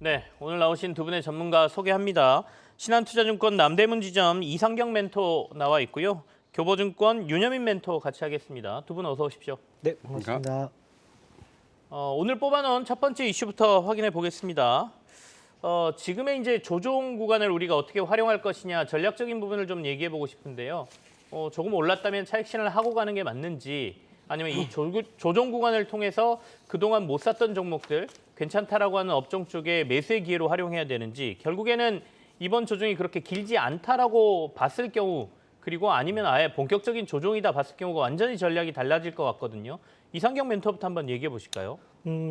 네, 오늘 나오신 두 분의 전문가 소개합니다. 신한투자증권 남대문 지점 이상경 멘토 나와 있고요. 교보증권 윤여민 멘토 같이 하겠습니다. 두 분 어서 오십시오. 네, 반갑습니다. 오늘 뽑아놓은 첫 번째 이슈부터 확인해 보겠습니다. 지금의 이제 조정 구간을 우리가 어떻게 활용할 것이냐 전략적인 부분을 좀 얘기해 보고 싶은데요. 조금 올랐다면 차익실현을 하고 가는 게 맞는지 아니면 이 조정 구간을 통해서 그동안 못 샀던 종목들 괜찮다라고 하는 업종 쪽에 매수의 기회로 활용해야 되는지 결국에는 이번 조정이 그렇게 길지 않다라고 봤을 경우 그리고 아니면 아예 본격적인 조정이다 봤을 경우가 완전히 전략이 달라질 것 같거든요. 이상경 멘토부터 한번 얘기해 보실까요?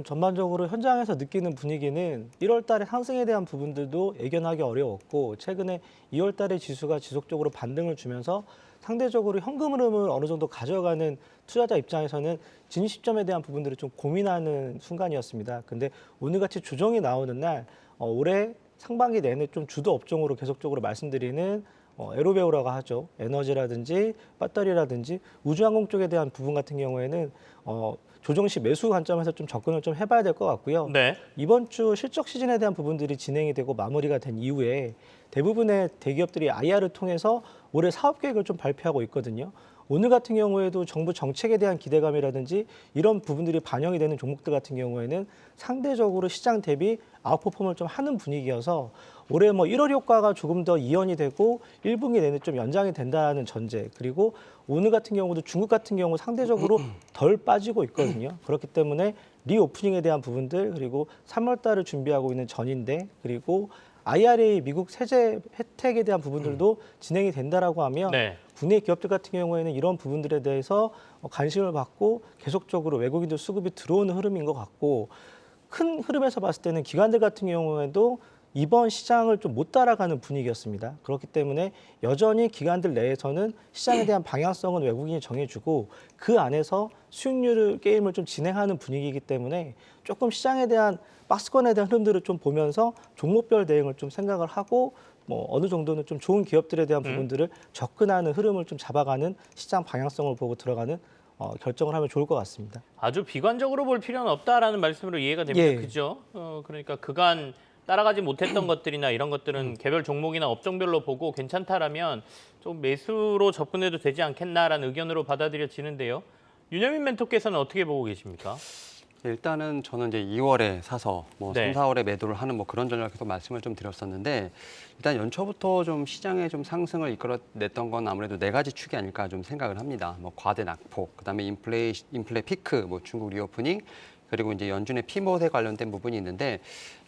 전반적으로 현장에서 느끼는 분위기는 1월 달에 상승에 대한 부분들도 예견하기 어려웠고 최근에 2월 달에 지수가 지속적으로 반등을 주면서 상대적으로 현금 흐름을 어느 정도 가져가는 투자자 입장에서는 진입 시점에 대한 부분들을 좀 고민하는 순간이었습니다. 근데 오늘같이 조정이 나오는 날 올해 상반기 내내 좀 주도 업종으로 계속적으로 말씀드리는 에로베어라고 하죠. 에너지라든지 배터리라든지 우주항공 쪽에 대한 부분 같은 경우에는 조정 시 매수 관점에서 좀 접근을 좀 해봐야 될 것 같고요. 네. 이번 주 실적 시즌에 대한 부분들이 진행이 되고 마무리가 된 이후에 대부분의 대기업들이 IR을 통해서 올해 사업 계획을 좀 발표하고 있거든요. 오늘 같은 경우에도 정부 정책에 대한 기대감이라든지 이런 부분들이 반영이 되는 종목들 같은 경우에는 상대적으로 시장 대비 아웃퍼폼을 좀 하는 분위기여서 올해 1월 효과가 조금 더 이연이 되고 1분기 내내 좀 연장이 된다는 전제 그리고 오늘 같은 경우도 중국 같은 경우 상대적으로 덜 빠지고 있거든요. 그렇기 때문에 리오프닝에 대한 부분들 그리고 3월 달을 준비하고 있는 전인데 그리고 IRA 미국 세제 혜택에 대한 부분들도 진행이 된다라고 하면 네. 국내 기업들 같은 경우에는 이런 부분들에 대해서 관심을 받고 계속적으로 외국인들 수급이 들어오는 흐름인 것 같고 큰 흐름에서 봤을 때는 기관들 같은 경우에도 이번 시장을 좀 못 따라가는 분위기였습니다. 그렇기 때문에 여전히 기관들 내에서는 시장에 대한 방향성은 외국인이 정해주고 그 안에서 수익률 게임을 좀 진행하는 분위기이기 때문에 조금 시장에 대한 박스권에 대한 흐름들을 좀 보면서 종목별 대응을 좀 생각을 하고 어느 정도는 좀 좋은 기업들에 대한 부분들을 접근하는 흐름을 좀 잡아가는 시장 방향성을 보고 들어가는 결정을 하면 좋을 것 같습니다. 아주 비관적으로 볼 필요는 없다라는 말씀으로 이해가 됩니다. 예. 그죠? 그러니까 그간 따라가지 못했던 것들이나 이런 것들은 개별 종목이나 업종별로 보고 괜찮다라면 좀 매수로 접근해도 되지 않겠나라는 의견으로 받아들여지는데요. 윤여민 멘토께서는 어떻게 보고 계십니까? 일단은 저는 이제 2월에 사서 네. 3, 4월에 매도를 하는 그런 전략 계속 말씀을 좀 드렸었는데 일단 연초부터 좀 시장에 좀 상승을 이끌어냈던 건 아무래도 네 가지 축이 아닐까 좀 생각을 합니다. 과대 낙폭, 그다음에 인플레 피크, 중국 리오프닝, 그리고 이제 연준의 피봇에 관련된 부분이 있는데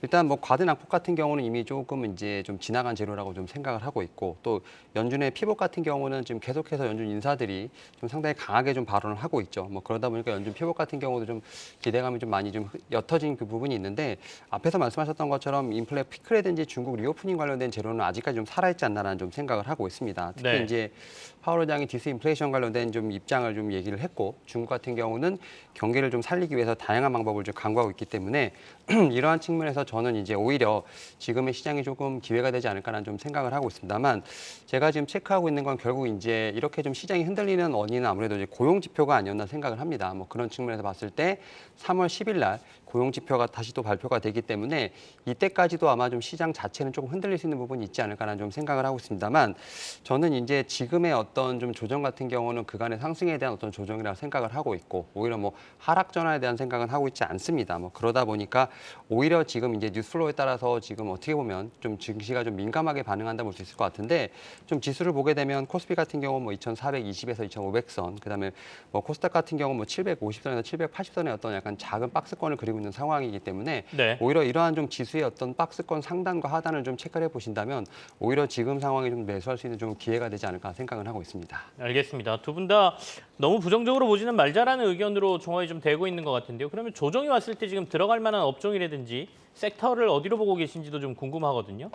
일단 과대 낙폭 같은 경우는 이미 조금 이제 좀 지나간 재료라고 좀 생각을 하고 있고 또 연준의 피봇 같은 경우는 지금 계속해서 연준 인사들이 좀 상당히 강하게 좀 발언을 하고 있죠. 그러다 보니까 연준 피봇 같은 경우도 좀 기대감이 좀 많이 좀 옅어진 그 부분이 있는데 앞에서 말씀하셨던 것처럼 인플레 피크라든지 중국 리오프닝 관련된 재료는 아직까지 좀 살아있지 않나라는 좀 생각을 하고 있습니다. 특히 네. 이제 파월 의장이 디스인플레이션 관련된 좀 입장을 좀 얘기를 했고 중국 같은 경우는 경기를 좀 살리기 위해서 다양한 방법을 좀 강구하고 있기 때문에 이러한 측면에서 저는 이제 오히려 지금의 시장이 조금 기회가 되지 않을까라는 좀 생각을 하고 있습니다만 제가 지금 체크하고 있는 건 결국 이제 이렇게 좀 시장이 흔들리는 원인은 아무래도 이제 고용 지표가 아니었나 생각을 합니다. 그런 측면에서 봤을 때 3월 10일 날 고용 지표가 다시 또 발표가 되기 때문에 이때까지도 아마 좀 시장 자체는 조금 흔들릴 수 있는 부분이 있지 않을까라는 좀 생각을 하고 있습니다만 저는 이제 지금의 어떤 좀 조정 같은 경우는 그간의 상승에 대한 어떤 조정이라고 생각을 하고 있고 오히려 하락 전환에 대한 생각은 하고 있지 않습니다. 그러다 보니까 오히려 지금 이제 뉴스플로우에 따라서 지금 어떻게 보면 좀 증시가 좀 민감하게 반응한다 볼 수 있을 것 같은데 좀 지수를 보게 되면 코스피 같은 경우 2,420에서 2,500선 그다음에 코스닥 같은 경우 750선에서 780선의 어떤 약간 작은 박스권을 그리고 있는 상황이기 때문에 네. 오히려 이러한 좀 지수의 어떤 박스권 상단과 하단을 좀 체크를 해보신다면 오히려 지금 상황에 좀 매수할 수 있는 좀 기회가 되지 않을까 생각을 하고 있습니다. 알겠습니다. 두 분 다 너무 부정적으로 보지는 말자라는 의견으로 종합이 좀 되고 있는 것 같은데요. 그러면 조정이 왔을 때 지금 들어갈 만한 업종이라든지 섹터를 어디로 보고 계신지도 좀 궁금하거든요.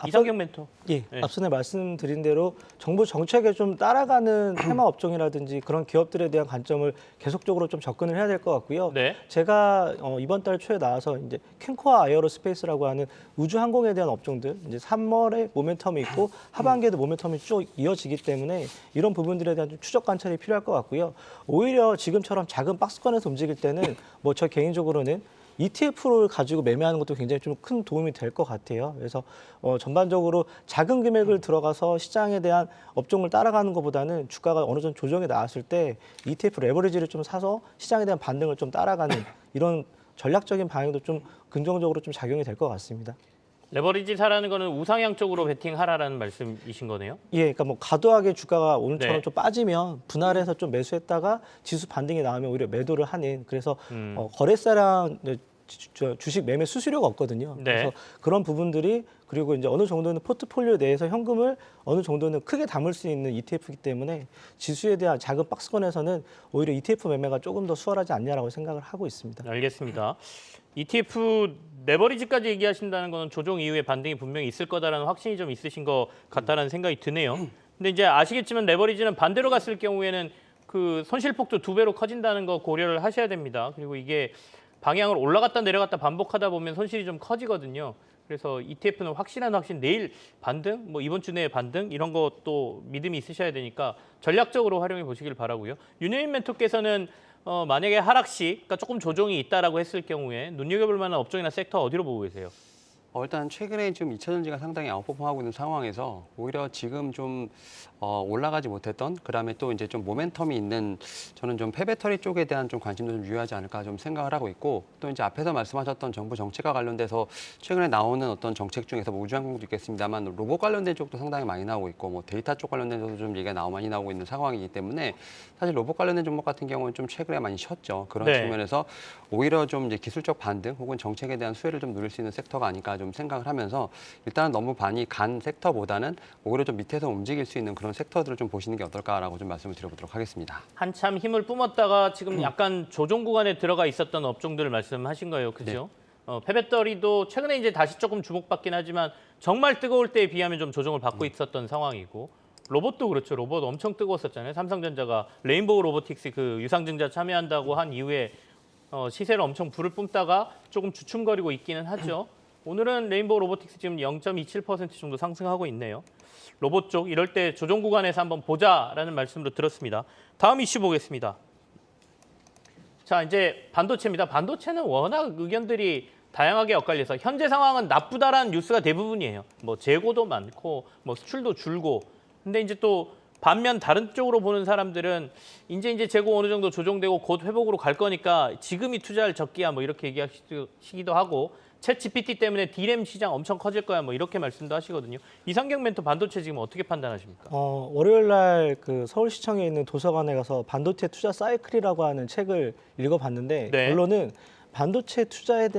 이상경 멘토. 예, 네. 앞선에 말씀드린 대로 정부 정책에 좀 따라가는 테마 업종이라든지 그런 기업들에 대한 관점을 계속적으로 좀 접근을 해야 될 것 같고요. 네. 제가 이번 달 초에 나와서 이제 캔코아 에어로스페이스라고 하는 우주 항공에 대한 업종들 이제 3월에 모멘텀이 있고 하반기에도 모멘텀이 쭉 이어지기 때문에 이런 부분들에 대한 좀 추적 관찰이 필요할 것 같고요. 오히려 지금처럼 작은 박스권에서 움직일 때는 저 개인적으로는 ETF를 가지고 매매하는 것도 굉장히 좀 큰 도움이 될 것 같아요. 그래서 전반적으로 작은 금액을 들어가서 시장에 대한 업종을 따라가는 것보다는 주가가 어느 정도 조정이 나왔을 때 ETF 레버리지를 좀 사서 시장에 대한 반등을 좀 따라가는 이런 전략적인 방향도 좀 긍정적으로 좀 작용이 될 것 같습니다. 레버리지 사라는 거는 우상향 쪽으로 베팅하라라는 말씀이신 거네요. 예, 그러니까 뭐 과도하게 주가가 오늘처럼 네. 좀 빠지면 분할해서 좀 매수했다가 지수 반등이 나오면 오히려 매도를 하는 그래서 거래세랑 이제 주식 매매 수수료가 없거든요. 네. 그래서 그런 부분들이 그리고 이제 어느 정도는 포트폴리오 내에서 현금을 어느 정도는 크게 담을 수 있는 ETF이기 때문에 지수에 대한 작은 박스권에서는 오히려 ETF 매매가 조금 더 수월하지 않냐라고 생각을 하고 있습니다. 알겠습니다. ETF 레버리지까지 얘기하신다는 거는 조정 이후에 반등이 분명히 있을 거다라는 확신이 좀 있으신 것 같다라는 생각이 드네요. 근데 이제 아시겠지만 레버리지는 반대로 갔을 경우에는 그 손실폭도 2배로 커진다는 거 고려를 하셔야 됩니다. 그리고 이게 방향을 올라갔다 내려갔다 반복하다 보면 손실이 좀 커지거든요. 그래서 ETF는 확실한 확신, 내일 반등, 뭐 이번 주 내에 반등 이런 것도 믿음이 있으셔야 되니까 전략적으로 활용해 보시길 바라고요. 윤여인 멘토께서는 만약에 하락시, 그러니까 조금 조정이 있다라고 했을 경우에 눈여겨볼 만한 업종이나 섹터 어디로 보고 계세요? 일단 최근에 지금 2차 전지가 상당히 아웃퍼폼하고 있는 상황에서 오히려 지금 좀 올라가지 못했던 그다음에 또 이제 좀 모멘텀이 있는 저는 좀 폐배터리 쪽에 대한 좀 관심도 좀 유효하지 않을까 좀 생각을 하고 있고 또 이제 앞에서 말씀하셨던 정부 정책과 관련돼서 최근에 나오는 어떤 정책 중에서 뭐 우주항공도 있겠습니다만 로봇 관련된 쪽도 상당히 많이 나오고 있고 뭐 데이터 쪽 관련된 쪽도 좀 얘기가 많이 나오고 있는 상황이기 때문에 사실 로봇 관련된 종목 같은 경우는 좀 최근에 많이 쉬었죠. 그런 네. 측면에서 오히려 좀 이제 기술적 반등 혹은 정책에 대한 수혜를 좀 누릴 수 있는 섹터가 아닐까 좀 생각을 하면서 일단은 너무 많이 간 섹터보다는 오히려 좀 밑에서 움직일 수 있는 그런 섹터들을 좀 보시는 게 어떨까라고 좀 말씀을 드려보도록 하겠습니다. 한참 힘을 뿜었다가 지금 약간 조정 구간에 들어가 있었던 업종들을 말씀하신 거예요, 그죠? 폐배터리도 최근에 이제 다시 조금 주목받긴 하지만 정말 뜨거울 때에 비하면 좀 조정을 받고 있었던 상황이고 로봇도 그렇죠. 로봇 엄청 뜨거웠었잖아요. 삼성전자가 레인보우 로보틱스 그 유상증자 참여한다고 한 이후에 시세를 엄청 불을 뿜다가 조금 주춤거리고 있기는 하죠. 오늘은 레인보우 로보틱스 지금 0.27% 정도 상승하고 있네요. 로봇 쪽 이럴 때 조정 구간에서 한번 보자라는 말씀으로 들었습니다. 다음 이슈 보겠습니다. 자, 이제 반도체입니다. 반도체는 워낙 의견들이 다양하게 엇갈려서 현재 상황은 나쁘다라는 뉴스가 대부분이에요. 뭐 재고도 많고 뭐 수출도 줄고. 근데 이제 또 반면 다른 쪽으로 보는 사람들은 이제 재고 어느 정도 조정되고 곧 회복으로 갈 거니까 지금이 투자할 적기야 뭐 이렇게 얘기하시기도 하고 챗 GPT 때문에 D램 시장 엄청 커질 거야 뭐 이렇게 말씀도 하시거든요. 이상경 멘토 반도체 지금 어떻게 판단하십니까? 월요일 날 그 서울시청에 있는 도서관에 가서 반도체 투자 사이클이라고 하는 책을 읽어봤는데 네. 결론은 반도체 투자에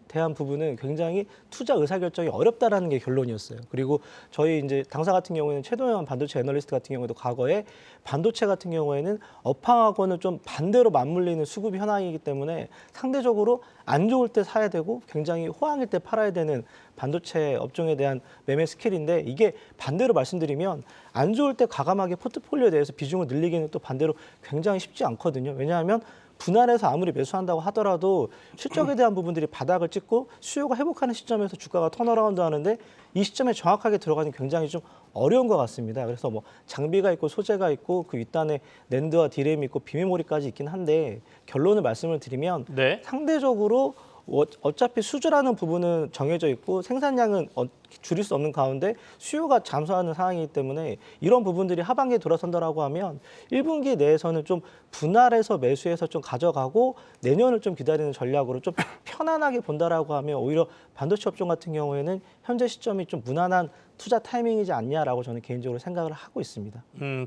대한 부분은 굉장히 투자 의사결정이 어렵다라는 게 결론이었어요. 그리고 저희 이제 당사 같은 경우에는 최동현 반도체 애널리스트 같은 경우에도 과거에 반도체 같은 경우에는 업황하고는 좀 반대로 맞물리는 수급 현황이기 때문에 상대적으로 안 좋을 때 사야 되고 굉장히 호황일 때 팔아야 되는 반도체 업종에 대한 매매 스킬인데 이게 반대로 말씀드리면 안 좋을 때 과감하게 포트폴리오에 대해서 비중을 늘리기는 또 반대로 굉장히 쉽지 않거든요. 왜냐하면 분할해서 아무리 매수한다고 하더라도 실적에 대한 부분들이 바닥을 찍고 수요가 회복하는 시점에서 주가가 턴어라운드 하는데 이 시점에 정확하게 들어가는 굉장히 좀 어려운 것 같습니다. 그래서 뭐 장비가 있고 소재가 있고 그 윗단에 낸드와 디램이 있고 비메모리까지 있긴 한데 결론을 말씀을 드리면 네. 상대적으로 어차피 수주라는 부분은 정해져 있고 생산량은 줄일 수 없는 가운데 수요가 잠소하는 상황이기 때문에 이런 부분들이 하반기에 돌아선다라고 하면 1분기 내에서는 좀 분할해서 매수해서 좀 가져가고 내년을 좀 기다리는 전략으로 좀 편안하게 본다라고 하면 오히려 반도체 업종 같은 경우에는 현재 시점이 좀 무난한 투자 타이밍이지 않냐라고 저는 개인적으로 생각을 하고 있습니다.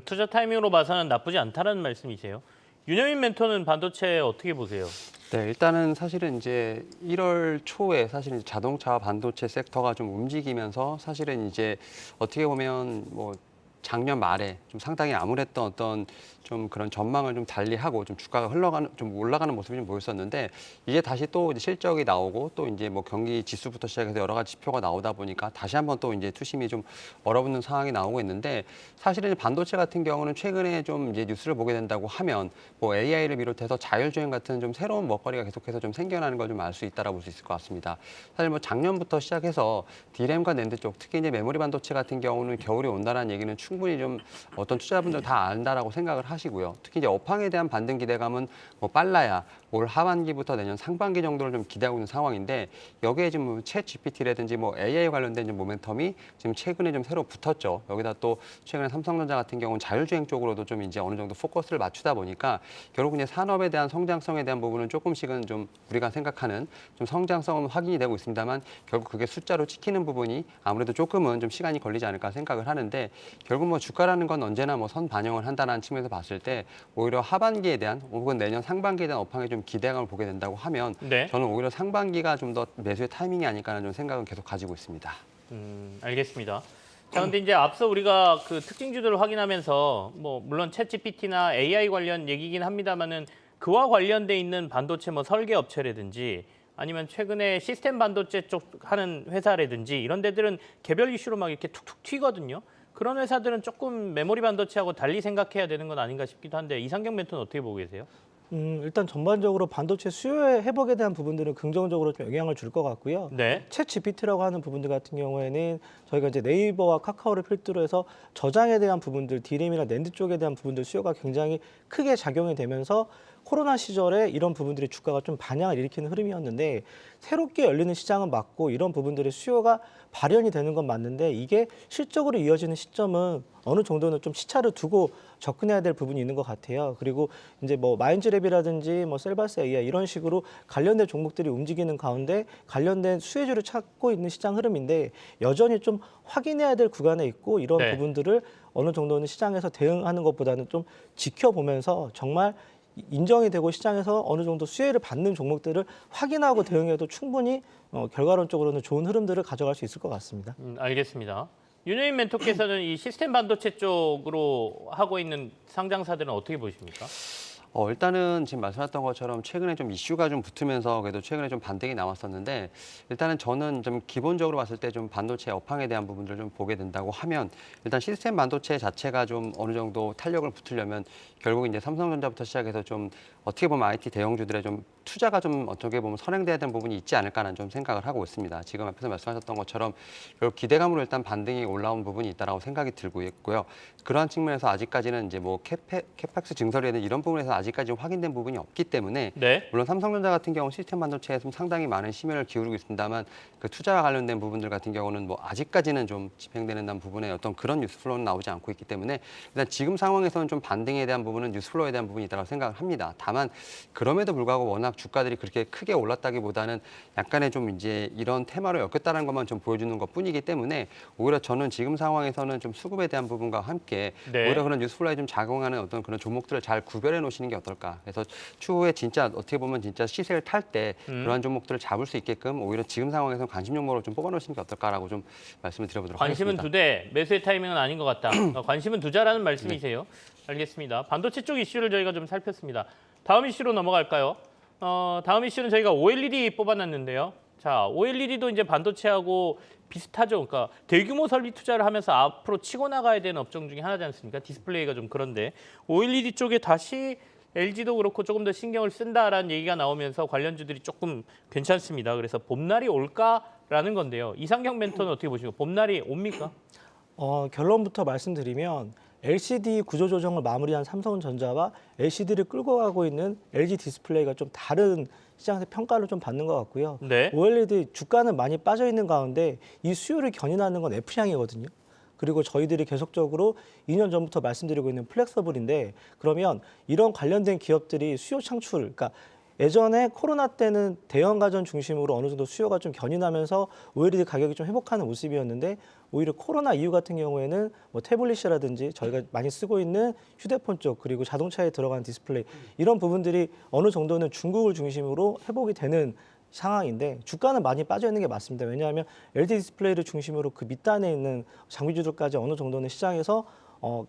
투자 타이밍으로 봐서는 나쁘지 않다는 말씀이세요. 윤여민 멘토는 반도체 어떻게 보세요? 네, 일단은 사실은 이제 1월 초에 사실은 자동차 반도체 섹터가 좀 움직이면서 사실은 이제 어떻게 보면 뭐 작년 말에 좀 상당히 암울했던 어떤 좀 그런 전망을 좀 달리하고 좀 주가가 좀 올라가는 모습이 좀 보였었는데 이제 다시 또 이제 실적이 나오고 또 이제 뭐 경기 지수부터 시작해서 여러 가지 지표가 나오다 보니까 다시 한번 또 이제 투심이 좀 얼어붙는 상황이 나오고 있는데 사실은 반도체 같은 경우는 최근에 좀 이제 뉴스를 보게 된다고 하면 뭐 AI를 비롯해서 자율주행 같은 좀 새로운 먹거리가 계속해서 좀 생겨나는 걸 좀 알 수 있다라고 볼 수 있을 것 같습니다. 사실 뭐 작년부터 시작해서 D램과 낸드 쪽 특히 이제 메모리 반도체 같은 경우는 겨울이 온다는 얘기는 충분히 좀 어떤 투자분들 다 안다라고 생각을 하시고요. 특히 이제 업황에 대한 반등 기대감은 뭐 빨라야 올 하반기부터 내년 상반기 정도를 좀 기대하고 있는 상황인데 여기에 지금 챗 GPT라든지 뭐 AI 관련된 좀 모멘텀이 지금 최근에 좀 새로 붙었죠. 여기다 또 최근에 삼성전자 같은 경우는 자율주행 쪽으로도 좀 이제 어느 정도 포커스를 맞추다 보니까 결국 이제 산업에 대한 성장성에 대한 부분은 조금씩은 좀 우리가 생각하는 좀 성장성은 확인이 되고 있습니다만 결국 그게 숫자로 찍히는 부분이 아무래도 조금은 좀 시간이 걸리지 않을까 생각을 하는데 결국 뭐 주가라는 건 언제나 뭐 선 반영을 한다는 측면에서 봤을 때 오히려 하반기에 대한 혹은 내년 상반기에 대한 업황에 좀 기대감을 보게 된다고 하면 네. 저는 오히려 상반기가 좀 더 매수의 타이밍이 아닐까라는 좀 생각은 계속 가지고 있습니다. 알겠습니다. 자, 근데 이제 앞서 우리가 그 특징주들을 확인하면서 뭐 물론 챗GPT나 AI 관련 얘기긴 합니다만은 그와 관련돼 있는 반도체 뭐 설계 업체라든지 아니면 최근에 시스템 반도체 쪽 하는 회사라든지 이런 데들은 개별 이슈로 막 이렇게 툭툭 튀거든요. 그런 회사들은 조금 메모리 반도체하고 달리 생각해야 되는 건 아닌가 싶기도 한데 이상경 멘토는 어떻게 보고 계세요? 일단 전반적으로 반도체 수요의 회복에 대한 부분들은 긍정적으로 좀 영향을 줄 것 같고요. 네. 챗 GPT라고 하는 부분들 같은 경우에는 저희가 이제 네이버와 카카오를 필두로 해서 저장에 대한 부분들, 디램이나 낸드 쪽에 대한 부분들 수요가 굉장히 크게 작용이 되면서 코로나 시절에 이런 부분들이 주가가 좀 반향을 일으키는 흐름이었는데 새롭게 열리는 시장은 맞고 이런 부분들의 수요가 발현이 되는 건 맞는데 이게 실적으로 이어지는 시점은 어느 정도는 좀 시차를 두고 접근해야 될 부분이 있는 것 같아요. 그리고 이제 뭐 마인즈랩이라든지 뭐 셀바스 AI 이런 식으로 관련된 종목들이 움직이는 가운데 관련된 수혜주를 찾고 있는 시장 흐름인데 여전히 좀 확인해야 될 구간에 있고 이런 네. 부분들을 어느 정도는 시장에서 대응하는 것보다는 좀 지켜보면서 정말 인정이 되고 시장에서 어느 정도 수혜를 받는 종목들을 확인하고 대응해도 충분히 결과론적으로는 좋은 흐름들을 가져갈 수 있을 것 같습니다. 알겠습니다. 윤여인 멘토께서는 이 시스템 반도체 쪽으로 하고 있는 상장사들은 어떻게 보십니까? 일단은 지금 말씀하셨던 것처럼 최근에 좀 이슈가 좀 붙으면서 그래도 최근에 좀 반등이 나왔었는데 일단은 저는 좀 기본적으로 봤을 때 좀 반도체 업황에 대한 부분들을 좀 보게 된다고 하면 일단 시스템 반도체 자체가 좀 어느 정도 탄력을 붙으려면 결국 이제 삼성전자부터 시작해서 좀 어떻게 보면 IT 대형주들의 좀 투자가 좀 어떻게 보면 선행돼야 되는 부분이 있지 않을까라는 좀 생각을 하고 있습니다. 지금 앞에서 말씀하셨던 것처럼 결국 기대감으로 일단 반등이 올라온 부분이 있다라고 생각이 들고 있고요. 그러한 측면에서 아직까지는 이제 뭐 캐펙스 증설이라든 이런 부분에서 아직까지 확인된 부분이 없기 때문에 네. 물론 삼성전자 같은 경우 시스템 반도체에 좀 상당히 많은 심혈을 기울이고 있습니다만 그 투자와 관련된 부분들 같은 경우는 뭐 아직까지는 좀 집행되는 부분에 어떤 그런 뉴스 플로우는 나오지 않고 있기 때문에 일단 지금 상황에서는 좀 반등에 대한 부분은 뉴스 플로우에 대한 부분이 있다고 생각을 합니다. 다만 그럼에도 불구하고 워낙 주가들이 그렇게 크게 올랐다기보다는 약간의 좀 이제 이런 테마로 엮였다는 것만 좀 보여주는 것뿐이기 때문에 오히려 저는 지금 상황에서는 좀 수급에 대한 부분과 함께 네. 오히려 그런 뉴스 플로우에 좀 작용하는 어떤 그런 종목들을 잘 구별해 놓으시는 게 어떨까. 그래서 추후에 진짜 어떻게 보면 진짜 시세를 탈 때 그러한 종목들을 잡을 수 있게끔 오히려 지금 상황에서 관심 종목으로 좀 뽑아 놓으시는 게 어떨까라고 좀 말씀을 드려보도록 관심은 하겠습니다. 두되 매수의 타이밍은 아닌 것 같다. 관심은 두자라는 말씀이세요. 알겠습니다. 반도체 쪽 이슈를 저희가 좀 살폈습니다. 다음 이슈로 넘어갈까요? 다음 이슈는 저희가 OLED 뽑아놨는데요. 자, OLED도 이제 반도체하고 비슷하죠. 그러니까 대규모 설비 투자를 하면서 앞으로 치고 나가야 되는 업종 중에 하나지 않습니까? 디스플레이가 좀 그런데 OLED 쪽에 다시 LG도 그렇고 조금 더 신경을 쓴다라는 얘기가 나오면서 관련주들이 조금 괜찮습니다. 그래서 봄날이 올까라는 건데요. 이상경 멘토는 어떻게 보십니까? 봄날이 옵니까? 결론부터 말씀드리면 LCD 구조 조정을 마무리한 삼성전자와 LCD를 끌고 가고 있는 LG 디스플레이가 좀 다른 시장에서 평가를 좀 받는 것 같고요. 네. OLED 주가는 많이 빠져 있는 가운데 이 수요를 견인하는 건 F향이거든요. 그리고 저희들이 계속적으로 2년 전부터 말씀드리고 있는 플렉서블인데 그러면 이런 관련된 기업들이 수요 창출, 그러니까 예전에 코로나 때는 대형 가전 중심으로 어느 정도 수요가 좀 견인하면서 OLED 가격이 좀 회복하는 모습이었는데 오히려 코로나 이후 같은 경우에는 뭐 태블릿이라든지 저희가 많이 쓰고 있는 휴대폰 쪽 그리고 자동차에 들어간 디스플레이 이런 부분들이 어느 정도는 중국을 중심으로 회복이 되는 상황인데 주가는 많이 빠져 있는 게 맞습니다. 왜냐하면 LG 디스플레이를 중심으로 그 밑단에 있는 장비주들까지 어느 정도는 시장에서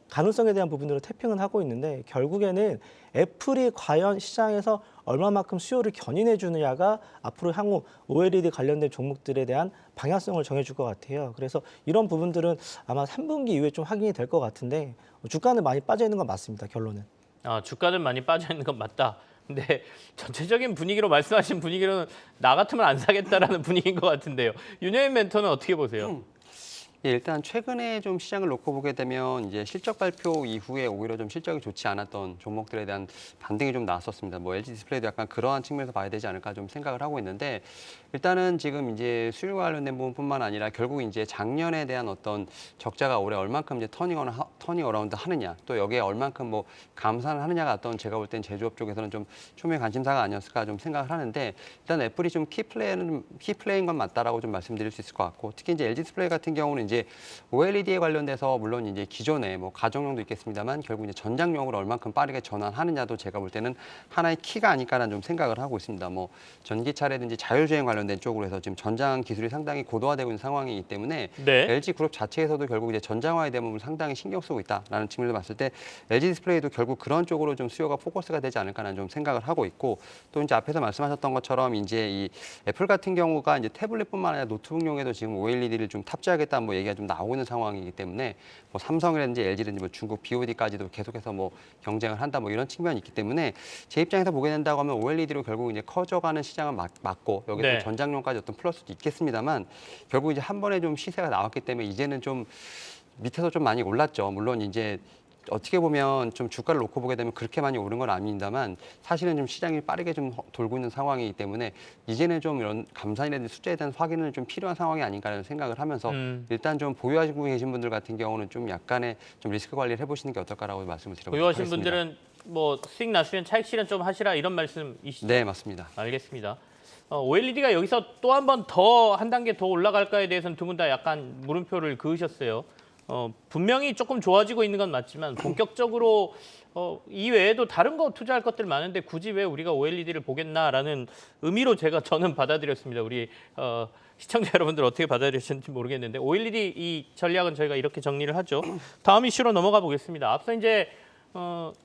가능성에 대한 부분들을 태핑은 하고 있는데 결국에는 애플이 과연 시장에서 얼마만큼 수요를 견인해 주느냐가 앞으로 향후 OLED 관련된 종목들에 대한 방향성을 정해줄 것 같아요. 그래서 이런 부분들은 아마 3분기 이후에 좀 확인이 될 것 같은데 주가는 많이 빠져 있는 건 맞습니다. 결론은. 주가는 많이 빠져 있는 건 맞다. 근데 전체적인 분위기로 말씀하신 분위기로는 나 같으면 안 사겠다라는 분위기인 것 같은데요. 윤여인 멘토는 어떻게 보세요? 예, 일단 최근에 좀 시장을 놓고 보게 되면 이제 실적 발표 이후에 오히려 좀 실적이 좋지 않았던 종목들에 대한 반등이 좀 나왔었습니다. 뭐 LG 디스플레이도 약간 그러한 측면에서 봐야 되지 않을까 좀 생각을 하고 있는데 일단은 지금 이제 수율과 관련된 부분뿐만 아니라 결국 이제 작년에 대한 어떤 적자가 올해 얼만큼 이제 터닝 어라운드 하느냐 또 여기에 얼만큼 뭐 감산을 하느냐가 어떤 제가 볼 땐 제조업 쪽에서는 좀 초미의 관심사가 아니었을까 좀 생각을 하는데 일단 애플이 좀 키플레이인 건 맞다라고 좀 말씀드릴 수 있을 것 같고 특히 이제 LG 디스플레이 같은 경우는 이제 OLED에 관련돼서 물론 이제 기존에 뭐 가정용도 있겠습니다만 결국 이제 전장용으로 얼만큼 빠르게 전환하느냐도 제가 볼 때는 하나의 키가 아닐까라는 좀 생각을 하고 있습니다. 뭐 전기차라든지 자율주행 관련된 쪽으로 해서 지금 전장 기술이 상당히 고도화되고 있는 상황이기 때문에 네. LG 그룹 자체에서도 결국 이제 전장화에 대한 부분을 상당히 신경 쓰고 있다라는 측면에서 봤을 때 LG 디스플레이도 결국 그런 쪽으로 좀 수요가 포커스가 되지 않을까라는 좀 생각을 하고 있고 또 이제 앞에서 말씀하셨던 것처럼 이제 이 애플 같은 경우가 이제 태블릿뿐만 아니라 노트북용에도 지금 OLED를 좀 탑재하겠다는 뭐 얘기가 좀 나오고 있는 상황이기 때문에 뭐 삼성이라든지 LG라든지 뭐 중국 BOD까지도 계속해서 뭐 경쟁을 한다 뭐 이런 측면이 있기 때문에 제 입장에서 보게 된다고 하면 OLED로 결국 이제 커져가는 시장을 막고 여기 또 네. 전장용까지 어떤 플러스도 있겠습니다만 결국 이제 한 번에 좀 시세가 나왔기 때문에 이제는 좀 밑에서 좀 많이 올랐죠. 물론 이제 어떻게 보면 좀 주가를 놓고 보게 되면 그렇게 많이 오른 건 아닙니다만 사실은 좀 시장이 빠르게 좀 돌고 있는 상황이기 때문에 이제는 좀 이런 감산이라든지 숫자에 대한 확인은 좀 필요한 상황이 아닌가라는 생각을 하면서 일단 좀 보유하시고 계신 분들 같은 경우는 좀 약간의 좀 리스크 관리를 해보시는 게 어떨까라고 말씀을 드려보겠습니다. 보유하신 분들은 뭐 수익 났으면 차익 실현 좀 하시라 이런 말씀이시죠? 네, 맞습니다. 알겠습니다. OLED가 여기서 또 한 번 더 한 단계 더 올라갈까에 대해서는 두 분 다 약간 물음표를 그으셨어요. 분명히 조금 좋아지고 있는 건 맞지만 본격적으로 이 외에도 다른 거 투자할 것들 많은데 굳이 왜 우리가 OLED를 보겠나라는 의미로 저는 받아들였습니다. 우리 시청자 여러분들 어떻게 받아들이셨는지 모르겠는데 OLED 이 전략은 저희가 이렇게 정리를 하죠. 다음 이슈로 넘어가 보겠습니다. 앞서 이제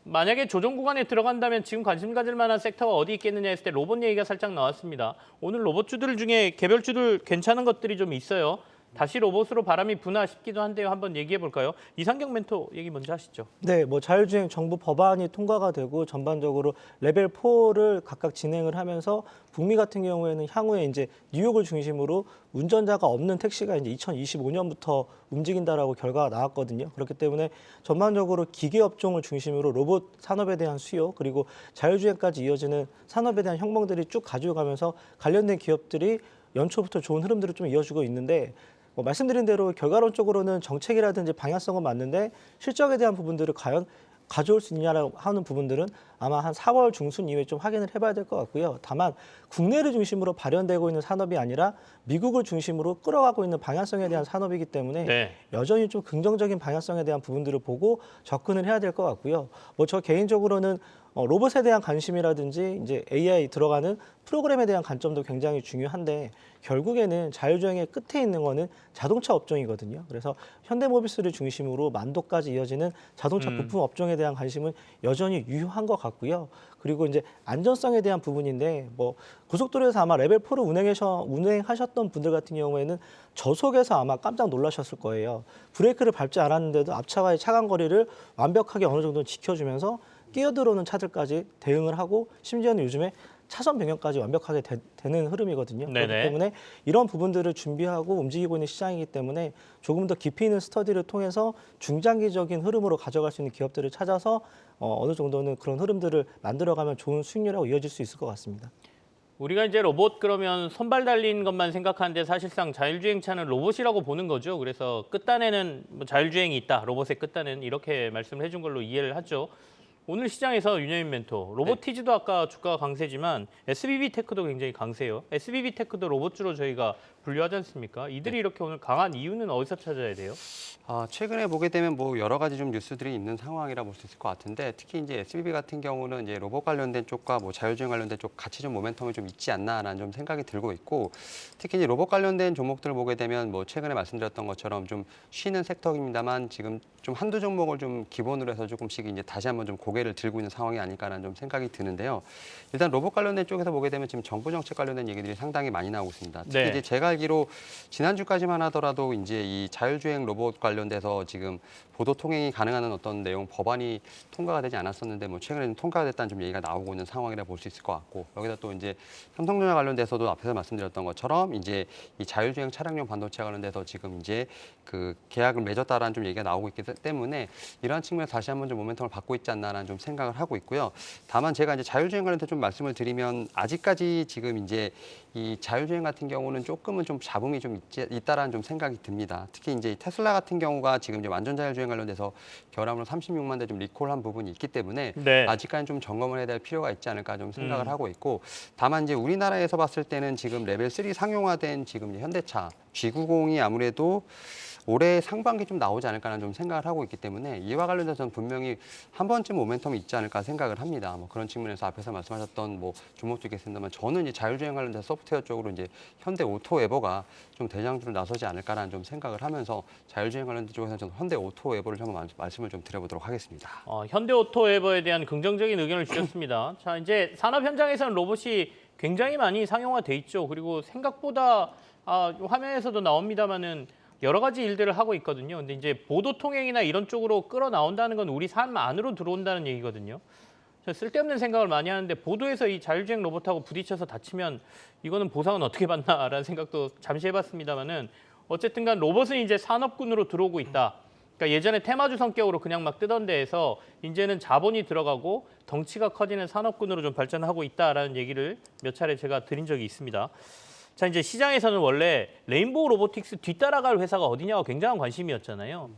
만약에 조정 구간에 들어간다면 지금 관심 가질 만한 섹터가 어디 있겠느냐 했을 때 로봇 얘기가 살짝 나왔습니다. 오늘 로봇주들 중에 개별주들 괜찮은 것들이 좀 있어요. 다시 로봇으로 바람이 부나 싶기도 한데요. 한번 얘기해 볼까요? 이상경 멘토 얘기 먼저 하시죠. 네, 뭐 자율주행 정부 법안이 통과가 되고 전반적으로 레벨 4를 각각 진행을 하면서 북미 같은 경우에는 향후에 이제 뉴욕을 중심으로 운전자가 없는 택시가 이제 2025년부터 움직인다라고 결과가 나왔거든요. 그렇기 때문에 전반적으로 기계 업종을 중심으로 로봇 산업에 대한 수요 그리고 자율주행까지 이어지는 산업에 대한 혁명들이 쭉 가져가면서 관련된 기업들이 연초부터 좋은 흐름들을 좀 이어주고 있는데 말씀드린 대로 결과론적으로는 정책이라든지 방향성은 맞는데 실적에 대한 부분들을 과연 가져올 수 있냐라고 하는 부분들은 아마 한 4월 중순 이후에 좀 확인을 해봐야 될 것 같고요. 다만 국내를 중심으로 발현되고 있는 산업이 아니라 미국을 중심으로 끌어가고 있는 방향성에 대한 산업이기 때문에 네. 여전히 좀 긍정적인 방향성에 대한 부분들을 보고 접근을 해야 될 것 같고요. 뭐 저 개인적으로는 로봇에 대한 관심이라든지 이제 AI 들어가는 프로그램에 대한 관점도 굉장히 중요한데 결국에는 자율주행의 끝에 있는 거는 자동차 업종이거든요. 그래서 현대모비스를 중심으로 만도까지 이어지는 자동차 부품 업종에 대한 관심은 여전히 유효한 것 같고요. 그리고 이제 안전성에 대한 부분인데 뭐 고속도로에서 아마 레벨 4를 운행하셨던 분들 같은 경우에는 저속에서 아마 깜짝 놀라셨을 거예요. 브레이크를 밟지 않았는데도 앞차와의 차간 거리를 완벽하게 어느 정도 지켜주면서 끼어들어오는 차들까지 대응을 하고 심지어는 요즘에 차선 변경까지 완벽하게 되는 흐름이거든요. 네네. 그렇기 때문에 이런 부분들을 준비하고 움직이고 있는 시장이기 때문에 조금 더 깊이 있는 스터디를 통해서 중장기적인 흐름으로 가져갈 수 있는 기업들을 찾아서 어느 정도는 그런 흐름들을 만들어가면 좋은 수익률하고 이어질 수 있을 것 같습니다. 우리가 이제 로봇 그러면 손발 달린 것만 생각하는데 사실상 자율주행차는 로봇이라고 보는 거죠. 그래서 끝단에는 뭐 자율주행이 있다. 로봇의 끝단에는 이렇게 말씀을 해준 걸로 이해를 하죠. 오늘 시장에서 윤여인 멘토, 로보티즈도 아까 주가가 강세지만 SBB테크도 굉장히 강세요. SBB테크도 로봇주로 저희가 분류하지 않습니까? 이들이 이렇게 오늘 강한 이유는 어디서 찾아야 돼요? 최근에 보게 되면 뭐 여러 가지 좀 뉴스들이 있는 상황이라 볼 수 있을 것 같은데 특히 이제 SBB 같은 경우는 이제 로봇 관련된 쪽과 뭐 자율주행 관련된 쪽 같이 좀 모멘텀이 좀 있지 않나라는 좀 생각이 들고 있고 특히 이제 로봇 관련된 종목들을 보게 되면 뭐 최근에 말씀드렸던 것처럼 좀 쉬는 섹터입니다만 지금 좀 한두 종목을 좀 기본으로 해서 조금씩 이제 다시 한번 좀 고개를 들고 있는 상황이 아닐까라는 좀 생각이 드는데요. 일단 로봇 관련된 쪽에서 보게 되면 지금 정부 정책 관련된 얘기들이 상당히 많이 나오고 있습니다. 특히 네. 이제 제가 알기로 지난주까지만 하더라도 이제 이 자율주행 로봇 관련돼서 지금 보도 통행이 가능한 어떤 내용 법안이 통과가 되지 않았었는데 뭐 최근에 좀 통과가 됐다는 좀 얘기가 나오고 있는 상황이라 볼 수 있을 것 같고 여기다 또 이제 삼성전자 관련돼서도 앞에서 말씀드렸던 것처럼 이제 이 자율주행 차량용 반도체 관련돼서 지금 이제 그 계약을 맺었다라는 좀 얘기가 나오고 있기 때문에 이러한 측면에서 다시 한번 좀 모멘텀을 받고 있지 않나라는 좀 생각을 하고 있고요. 다만 제가 이제 자율주행 관련해서 좀 말씀을 드리면 아직까지 지금 이제 이 자율주행 같은 경우는 조금은 좀 잡음이 좀 있다라는 좀 생각이 듭니다. 특히 이제 테슬라 같은 경우가 지금 이제 완전 자율주행 관련돼서 결함으로 36만 대 좀 리콜한 부분이 있기 때문에 네. 아직까지 좀 점검을 해야 될 필요가 있지 않을까 좀 생각을 하고 있고 다만 이제 우리나라에서 봤을 때는 지금 레벨 3 상용화된 지금 현대차 G90이 아무래도 올해 상반기 좀 나오지 않을까라는 좀 생각을 하고 있기 때문에 이와 관련해서는 분명히 한 번쯤 모멘텀이 있지 않을까 생각을 합니다. 뭐 그런 측면에서 앞에서 말씀하셨던 뭐 종목도 있겠습니다만 저는 이제 자율주행 관련돼서 소프트웨어 쪽으로 이제 현대 오토에버가 좀 대장주로 나서지 않을까라는 좀 생각을 하면서 자율주행 관련된 쪽에서 저는 현대 오토에버를 한번 말씀을 좀 드려보도록 하겠습니다. 현대오토에버에 대한 긍정적인 의견을 주셨습니다. 자, 이제 산업 현장에서는 로봇이 굉장히 많이 상용화돼 있죠. 그리고 생각보다 화면에서도 나옵니다만은 여러 가지 일들을 하고 있거든요. 근데 이제 보도 통행이나 이런 쪽으로 끌어 나온다는 건 우리 삶 안으로 들어온다는 얘기거든요. 저 쓸데없는 생각을 많이 하는데 보도에서 이 자율주행 로봇하고 부딪혀서 다치면 이거는 보상은 어떻게 받나라는 생각도 잠시 해봤습니다만은 어쨌든 간 로봇은 이제 산업군으로 들어오고 있다. 그러니까 예전에 테마주 성격으로 그냥 막 뜨던 데에서 이제는 자본이 들어가고 덩치가 커지는 산업군으로 좀 발전하고 있다라는 얘기를 몇 차례 제가 드린 적이 있습니다. 자, 이제 시장에서는 원래 레인보우 로보틱스 뒤따라갈 회사가 어디냐가 굉장한 관심이었잖아요.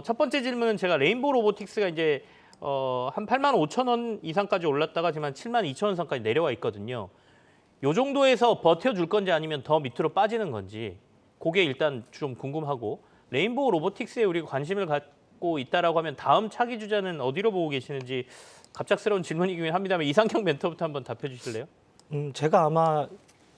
첫 번째 질문은 제가 레인보우 로보틱스가 이제 한 8만 5천 원 이상까지 올랐다가 지금 한 7만 2천 원 선까지 내려와 있거든요. 요 정도에서 버텨줄 건지 아니면 더 밑으로 빠지는 건지 그게 일단 좀 궁금하고 레인보우 로보틱스에 우리가 관심을 갖고 있다라고 하면 다음 차기 주자는 어디로 보고 계시는지 갑작스러운 질문이긴 합니다만 이상형 멘토부터 한번 답해 주실래요? 제가 아마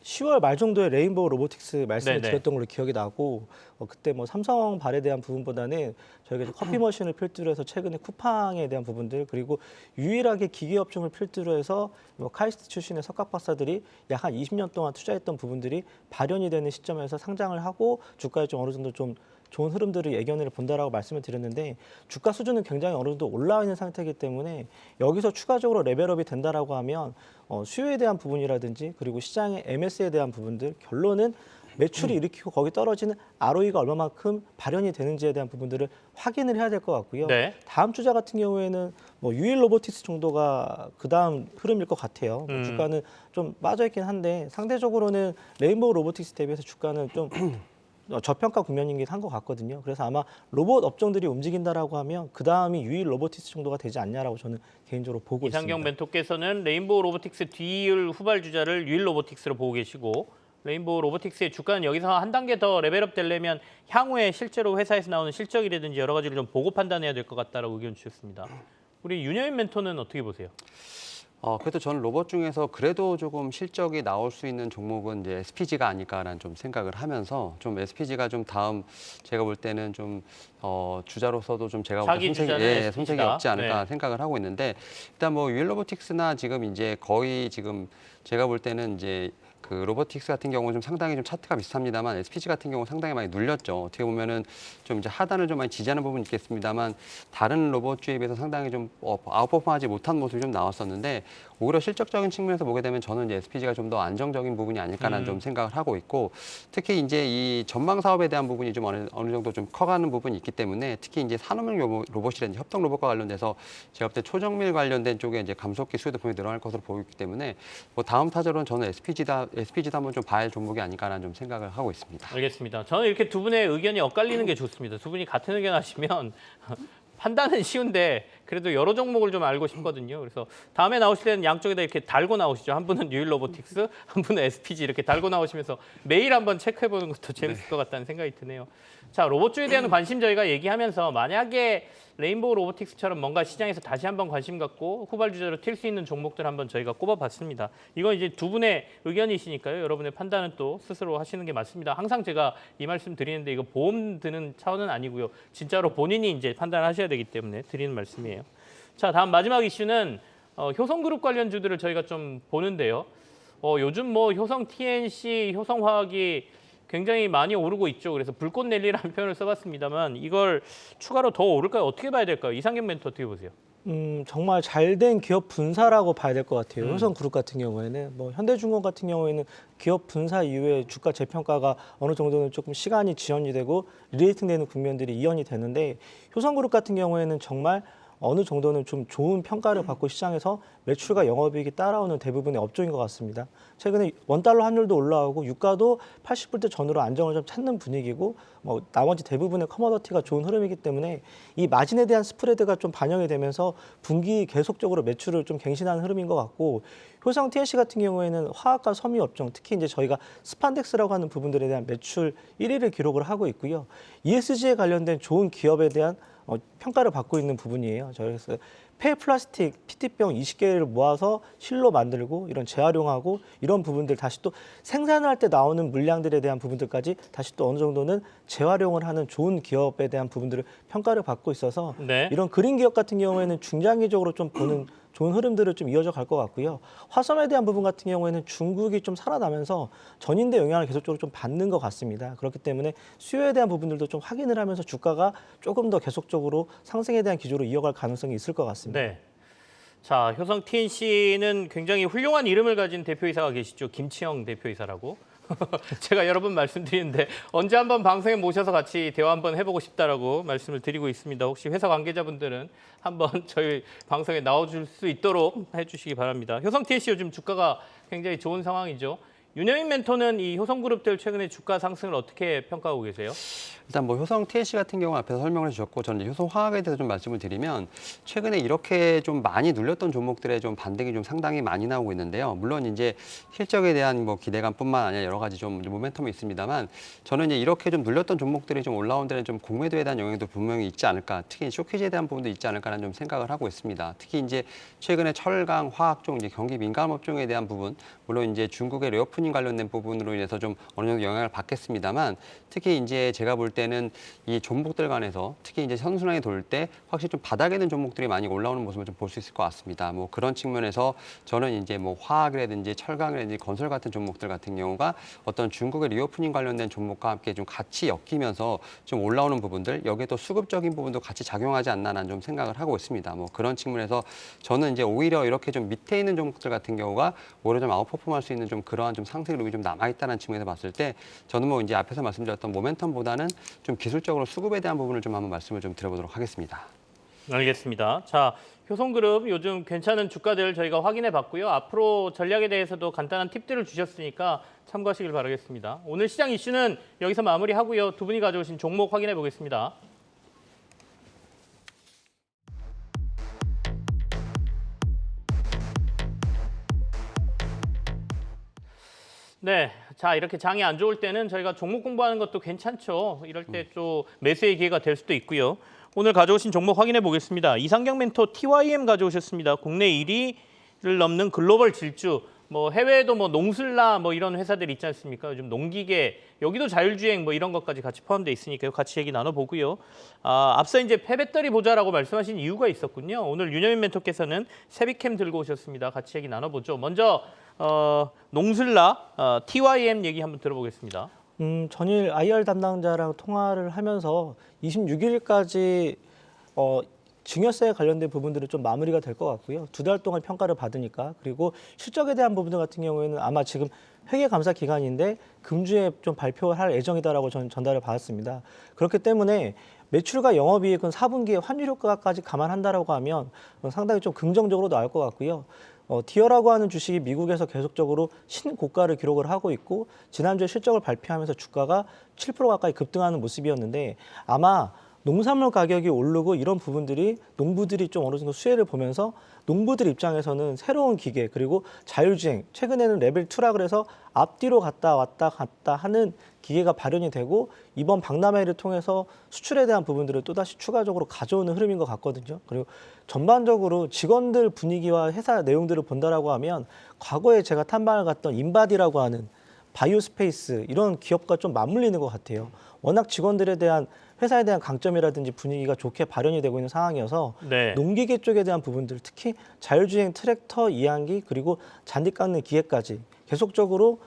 10월 말 정도에 레인보우 로보틱스 말씀을 네네. 드렸던 걸로 기억이 나고 그때 뭐 삼성 발에 대한 부분보다는 저희가 이제 커피 머신을 필두로 해서 최근에 쿠팡에 대한 부분들 그리고 유일하게 기계 업종을 필두로 해서 뭐 카이스트 출신의 석각 박사들이 약 한 20년 동안 투자했던 부분들이 발현이 되는 시점에서 상장을 하고 주가에 좀 어느 정도 좀 좋은 흐름들을 예견을 본다라고 말씀을 드렸는데 주가 수준은 굉장히 어느 정도 올라와 있는 상태이기 때문에 여기서 추가적으로 레벨업이 된다라고 하면 수요에 대한 부분이라든지 그리고 시장의 MS에 대한 부분들 결론은 매출이 일으키고 거기 떨어지는 ROE가 얼마만큼 발현이 되는지에 대한 부분들을 확인을 해야 될 것 같고요. 네. 다음 주자 같은 경우에는 뭐 유일 로보틱스 정도가 그 다음 흐름일 것 같아요. 주가는 좀 빠져있긴 한데 상대적으로는 레인보우 로보틱스 대비해서 주가는 좀 저평가 국면이긴 한 것 같거든요. 그래서 아마 로봇 업종들이 움직인다라고 하면 그 다음이 유일 로보틱스 정도가 되지 않냐라고 저는 개인적으로 보고 이상경 있습니다. 멘토께서는 레인보우 로보틱스 뒤이을 후발 주자를 유일 로보틱스로 보고 계시고 레인보우 로보틱스의 주가는 여기서 한 단계 더 레벨업 되려면 향후에 실제로 회사에서 나오는 실적이라든지 여러 가지를 좀 보고 판단해야 될 것 같다라고 의견 주셨습니다. 우리 윤여인 멘토는 어떻게 보세요? 그래도 저는 로봇 중에서 그래도 조금 실적이 나올 수 있는 종목은 이제 SPG가 아닐까라는 좀 생각을 하면서 좀 SPG가 좀 다음 제가 볼 때는 좀 주자로서도 좀 제가 볼 자기 때 주자는 SPG 다. 손색이 없지 않을까 네. 생각을 하고 있는데 일단 뭐 유일로보틱스나 지금 이제 거의 지금 제가 볼 때는 이제 그 로보틱스 같은 경우는 좀 상당히 좀 차트가 비슷합니다만 SPG 같은 경우 상당히 많이 눌렸죠. 어떻게 보면은 좀 이제 하단을 좀 많이 지지하는 부분이 있겠습니다만 다른 로봇주에 비해서 상당히 좀 아웃퍼폼하지 못한 모습이 좀 나왔었는데 오히려 실적적인 측면에서 보게 되면 저는 이제 SPG가 좀 더 안정적인 부분이 아닐까라는 좀 생각을 하고 있고 특히 이제 이 전망 사업에 대한 부분이 좀 어느 정도 좀 커가는 부분이 있기 때문에 특히 이제 산업용 로봇이라든지 협동 로봇과 관련돼서 제가 볼 때 초정밀 관련된 쪽에 이제 감속기 수요도 분명히 늘어날 것으로 보이기 때문에 뭐 다음 타자로는 저는 SPG도 한번 좀 봐야 할 종목이 아닐까라는 좀 생각을 하고 있습니다. 알겠습니다. 저는 이렇게 두 분의 의견이 엇갈리는 게 좋습니다. 두 분이 같은 의견 하시면 판단은 쉬운데 그래도 여러 종목을 좀 알고 싶거든요. 그래서 다음에 나오실 때는 양쪽에다 이렇게 달고 나오시죠. 한 분은 뉴일 로보틱스, 한 분은 SPG 이렇게 달고 나오시면서 매일 한번 체크해보는 것도 재밌을 것 같다는 생각이 드네요. 자, 로봇주에 대한 관심 저희가 얘기하면서 만약에 레인보우 로보틱스처럼 뭔가 시장에서 다시 한번 관심 갖고 후발주자로 튈 수 있는 종목들 한번 저희가 꼽아봤습니다. 이건 이제 두 분의 의견이시니까요. 여러분의 판단은 또 스스로 하시는 게 맞습니다. 항상 제가 이 말씀 드리는데 이거 보험 드는 차원은 아니고요. 진짜로 본인이 이제 판단하셔야 되기 때문에 드리는 말씀이에요. 자, 다음 마지막 이슈는 효성그룹 관련주들을 저희가 좀 보는데요. 요즘 뭐 효성 TNC, 효성화학이 굉장히 많이 오르고 있죠. 그래서 불꽃 랠리라는 표현을 써봤습니다만 이걸 추가로 더 오를까요? 어떻게 봐야 될까요? 이상경 멘토 어떻게 보세요? 정말 잘된 기업 분사라고 봐야 될 것 같아요. 효성그룹 같은 경우에는 뭐 현대중공 같은 경우에는 기업 분사 이후에 주가 재평가가 어느 정도는 조금 시간이 지연이 되고 리레이팅되는 국면들이 이연이 되는데 효성그룹 같은 경우에는 정말 어느 정도는 좀 좋은 평가를 받고 시장에서 매출과 영업이익이 따라오는 대부분의 업종인 것 같습니다. 최근에 원달러 환율도 올라오고 유가도 80불대 전후로 안정을 좀 찾는 분위기고 뭐 나머지 대부분의 커머더티가 좋은 흐름이기 때문에 이 마진에 대한 스프레드가 좀 반영이 되면서 분기 계속적으로 매출을 좀 갱신하는 흐름인 것 같고 효성 TNC 같은 경우에는 화학과 섬유 업종 특히 이제 저희가 스판덱스라고 하는 부분들에 대한 매출 1위를 기록을 하고 있고요. ESG에 관련된 좋은 기업에 대한 평가를 받고 있는 부분이에요. 그래서 폐플라스틱, PT병 20개를 모아서 실로 만들고 이런 재활용하고 이런 부분들 다시 또 생산을 할 때 나오는 물량들에 대한 부분들까지 다시 또 어느 정도는 재활용을 하는 좋은 기업에 대한 부분들을 평가를 받고 있어서 네. 이런 그린 기업 같은 경우에는 중장기적으로 좀 보는 좋은 흐름들을 좀 이어져 갈 것 같고요. 화섬에 대한 부분 같은 경우에는 중국이 좀 살아나면서 전인대 영향을 계속적으로 좀 받는 것 같습니다. 그렇기 때문에 수요에 대한 부분들도 좀 확인을 하면서 주가가 조금 더 계속적으로 상승에 대한 기조로 이어갈 가능성이 있을 것 같습니다. 네. 자, 효성 TNC는 굉장히 훌륭한 이름을 가진 대표이사가 계시죠. 김치영 대표이사라고. 제가 여러 번 말씀드리는데 언제 한번 방송에 모셔서 같이 대화 한번 해보고 싶다라고 말씀을 드리고 있습니다. 혹시 회사 관계자분들은 한번 저희 방송에 나와줄 수 있도록 해주시기 바랍니다. 효성 TNC 요즘 주가가 굉장히 좋은 상황이죠. 윤영인 멘토는 이 효성그룹들 최근에 주가 상승을 어떻게 평가하고 계세요? 일단 뭐 효성 TNC 같은 경우 앞에서 설명을 해주셨고 저는 이제 효성화학에 대해서 좀 말씀을 드리면 최근에 이렇게 좀 많이 눌렸던 종목들의 좀 반등이 좀 상당히 많이 나오고 있는데요. 물론 이제 실적에 대한 뭐 기대감뿐만 아니라 여러 가지 좀 모멘텀이 있습니다만 저는 이제 이렇게 좀 눌렸던 종목들이 좀 올라온 데는 좀 공매도에 대한 영향도 분명히 있지 않을까. 특히 쇼키즈에 대한 부분도 있지 않을까라는 좀 생각을 하고 있습니다. 특히 이제 최근에 철강, 화학종, 이제 경기 민감 업종에 대한 부분, 물론 이제 중국의 레오프닝 관련된 부분으로 인해서 좀 어느 정도 영향을 받겠습니다만 특히 이제 제가 볼 때는 이 종목들 간에서 특히 이제 선순환이 돌 때 확실히 좀 바닥에 있는 종목들이 많이 올라오는 모습을 좀 볼 수 있을 것 같습니다. 뭐 그런 측면에서 저는 이제 뭐 화학이라든지 철강이라든지 건설 같은 종목들 같은 경우가 어떤 중국의 리오프닝 관련된 종목과 함께 좀 같이 엮이면서 좀 올라오는 부분들 여기에 또 수급적인 부분도 같이 작용하지 않나라는 좀 생각을 하고 있습니다. 뭐 그런 측면에서 저는 이제 오히려 이렇게 좀 밑에 있는 종목들 같은 경우가 오히려 좀 아웃퍼폼할 수 있는 좀 그러한 좀 상승 력이 좀 남아있다는 측면에서 봤을 때 저는 뭐 이제 앞에서 말씀드렸던 모멘텀보다는 좀 기술적으로 수급에 대한 부분을 좀 한번 말씀을 좀 드려보도록 하겠습니다. 알겠습니다. 자, 효성그룹 요즘 괜찮은 주가들 저희가 확인해 봤고요. 앞으로 전략에 대해서도 간단한 팁들을 주셨으니까 참고하시길 바라겠습니다. 오늘 시장 이슈는 여기서 마무리하고요. 두 분이 가져오신 종목 확인해 보겠습니다. 네, 자 이렇게 장이 안 좋을 때는 저희가 종목 공부하는 것도 괜찮죠. 이럴 때 좀 매수의 기회가 될 수도 있고요. 오늘 가져오신 종목 확인해 보겠습니다. 이상경 멘토 TYM 가져오셨습니다. 국내 1위를 넘는 글로벌 질주. 뭐 해외에도 뭐 농슬라 뭐 이런 회사들 있지 않습니까? 요즘 농기계 여기도 자율주행 뭐 이런 것까지 같이 포함되어 있으니까요. 같이 얘기 나눠보고요. 앞서 이제 폐배터리 보자라고 말씀하신 이유가 있었군요. 오늘 윤여민 멘토께서는 세비캠 들고 오셨습니다. 같이 얘기 나눠보죠. 먼저 농슬라 TYM 얘기 한번 들어보겠습니다. 전일 IR 담당자랑 통화를 하면서 26일까지 증여세에 관련된 부분들은 좀 마무리가 될 것 같고요. 2달 동안 평가를 받으니까 그리고 실적에 대한 부분들 같은 경우에는 아마 지금 회계감사 기간인데 금주에 좀 발표할 예정이다라고 저는 전달을 받았습니다. 그렇기 때문에 매출과 영업이익은 4분기에 환율 효과까지 감안한다라고 하면 상당히 좀 긍정적으로 나올 것 같고요. 디어라고 하는 주식이 미국에서 계속적으로 신고가를 기록을 하고 있고 지난주에 실적을 발표하면서 주가가 7% 가까이 급등하는 모습이었는데 아마 농산물 가격이 오르고 이런 부분들이 농부들이 좀 어느 정도 수혜를 보면서 농부들 입장에서는 새로운 기계 그리고 자율주행 최근에는 레벨 2라 그래서 앞뒤로 갔다 왔다 갔다 하는 기계가 발현이 되고 이번 박람회를 통해서 수출에 대한 부분들을 또다시 추가적으로 가져오는 흐름인 것 같거든요. 그리고 전반적으로 직원들 분위기와 회사 내용들을 본다라고 하면 과거에 제가 탐방을 갔던 인바디라고 하는 바이오스페이스 이런 기업과 좀 맞물리는 것 같아요. 워낙 직원들에 대한 회사에 대한 강점이라든지 분위기가 좋게 발현이 되고 있는 상황이어서 네. 농기계 쪽에 대한 부분들 특히 자율주행 트랙터 이항기 그리고 잔디 깎는 기계까지 계속적으로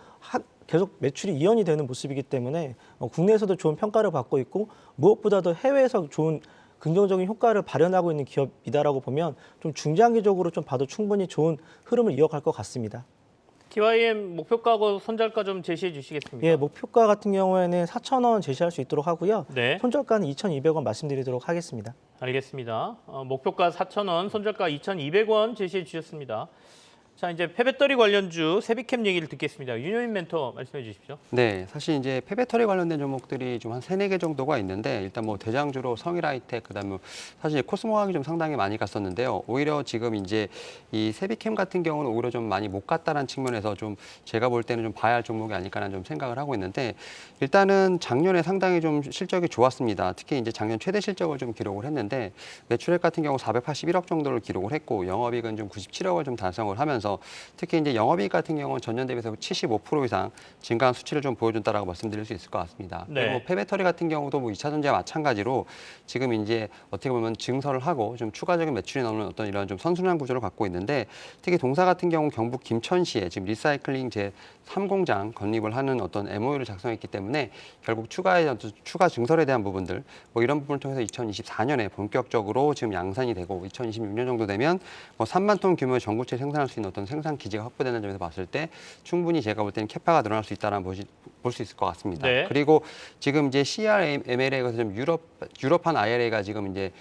계속 매출이 이연이 되는 모습이기 때문에 국내에서도 좋은 평가를 받고 있고 무엇보다도 해외에서 좋은 긍정적인 효과를 발현하고 있는 기업이다라고 보면 좀 중장기적으로 좀 봐도 충분히 좋은 흐름을 이어갈 것 같습니다. TYM 목표가하고 손절가 좀 제시해 주시겠습니까? 예, 목표가 같은 경우에는 4,000원 제시할 수 있도록 하고요. 네. 손절가는 2,200원 말씀드리도록 하겠습니다. 알겠습니다. 목표가 4,000원, 손절가 2,200원 제시해 주셨습니다. 자, 이제 폐배터리 관련주 세비캠 얘기를 듣겠습니다. 윤효인 멘토 말씀해 주십시오. 네, 사실 이제 폐배터리 관련된 종목들이 좀 한 3-4개 정도가 있는데 일단 뭐 대장주로 성일하이텍 그다음에 사실 코스모학이 좀 상당히 많이 갔었는데요. 오히려 지금 이제 이 세비캠 같은 경우는 오히려 좀 많이 못 갔다라는 측면에서 좀 제가 볼 때는 좀 봐야 할 종목이 아닐까라는 좀 생각을 하고 있는데 일단은 작년에 상당히 좀 실적이 좋았습니다. 특히 이제 작년 최대 실적을 좀 기록을 했는데 매출액 같은 경우 481억 정도를 기록을 했고 영업이익은 좀 97억을 좀 달성을 하면서 특히 이제 영업이익 같은 경우는 전년 대비해서 75% 이상 증가한 수치를 좀 보여준다라고 말씀드릴 수 있을 것 같습니다. 네. 그리고 폐배터리 같은 경우도 뭐 2차 전지와 마찬가지로 지금 이제 어떻게 보면 증설을 하고 좀 추가적인 매출이 나오는 어떤 이런 좀 선순환 구조를 갖고 있는데 특히 동사 같은 경우 경북 김천시에 지금 리사이클링 제3공장 건립을 하는 어떤 MOU를 작성했기 때문에 결국 추가 증설에 대한 부분들 뭐 이런 부분을 통해서 2024년에 본격적으로 지금 양산이 되고 2026년 정도 되면 뭐 3만 톤 규모의 전구체 생산할 수 있는 어떤 생산 기지가 확보되는 점에서 봤을 때 충분히 제가 볼 때는 캐파가 늘어날 수 있다는 볼 수 있을 것 같습니다. 네. 그리고 지금 이제 CRMLA에서 좀 유럽판 IRA가 지금 이제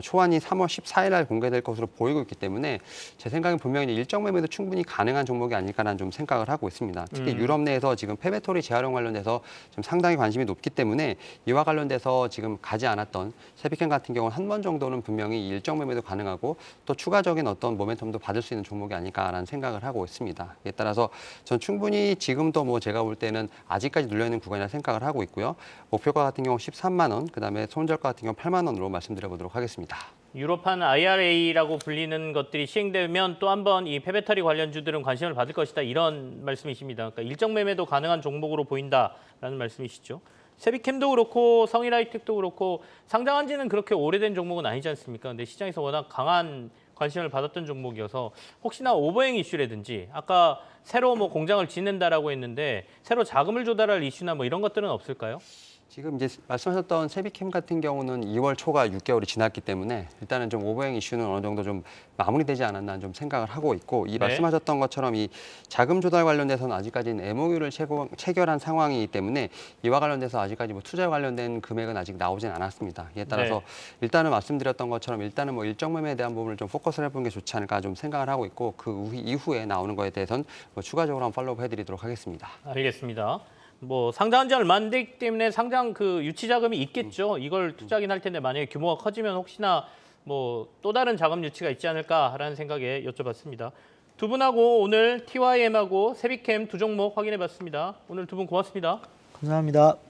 초안이 3월 14일 날 공개될 것으로 보이고 있기 때문에 제 생각엔 분명히 일정 매매도 충분히 가능한 종목이 아닐까라는 좀 생각을 하고 있습니다. 특히 유럽 내에서 지금 폐배터리 재활용 관련돼서 좀 상당히 관심이 높기 때문에 이와 관련돼서 지금 가지 않았던 세비캠 같은 경우는 한 번 정도는 분명히 일정 매매도 가능하고 또 추가적인 어떤 모멘텀도 받을 수 있는 종목이 아닐까라는 생각을 하고 있습니다. 이에 따라서 전 충분히 지금도 뭐 제가 볼 때는 아직까지 눌려있는 구간이라 생각을 하고 있고요. 목표가 같은 경우 13만 원, 그다음에 손절가 같은 경우 8만 원으로 말씀드려 보도록 하겠습니다. 유럽판 IRA라고 불리는 것들이 시행되면 또 한 번 이 폐배터리 관련주들은 관심을 받을 것이다. 이런 말씀이십니다. 그러니까 일정 매매도 가능한 종목으로 보인다라는 말씀이시죠. 세비캠도 그렇고 성일하이텍도 그렇고 상장한 지는 그렇게 오래된 종목은 아니지 않습니까? 근데 시장에서 워낙 강한 관심을 받았던 종목이어서 혹시나 오버행 이슈라든지 아까 새로 뭐 공장을 짓는다라고 했는데 새로 자금을 조달할 이슈나 뭐 이런 것들은 없을까요? 지금 이제 말씀하셨던 세비캠 같은 경우는 2월 초가 6개월이 지났기 때문에 일단은 좀 오버행 이슈는 어느 정도 좀 마무리되지 않았나 좀 생각을 하고 있고 이 네. 말씀하셨던 것처럼 이 자금 조달 관련돼서는 아직까지는 MOU를 체결한 상황이기 때문에 이와 관련돼서 아직까지 뭐 투자 관련된 금액은 아직 나오진 않았습니다. 이에 따라서 네. 일단은 말씀드렸던 것처럼 일단은 뭐 일정 매매에 대한 부분을 좀 포커스를 해보는 게 좋지 않을까 좀 생각을 하고 있고 그 이후에 나오는 거에 대해서는 뭐 추가적으로 한번 팔로우 해드리도록 하겠습니다. 알겠습니다. 뭐 상장한 지 얼마 안 되기 때문에 상장 그 유치 자금이 있겠죠. 이걸 투자하긴 할 텐데 만약에 규모가 커지면 혹시나 뭐 또 다른 자금 유치가 있지 않을까라는 생각에 여쭤봤습니다. 두 분하고 오늘 TYM하고 세비캠 두 종목 확인해봤습니다. 오늘 두 분 고맙습니다. 감사합니다.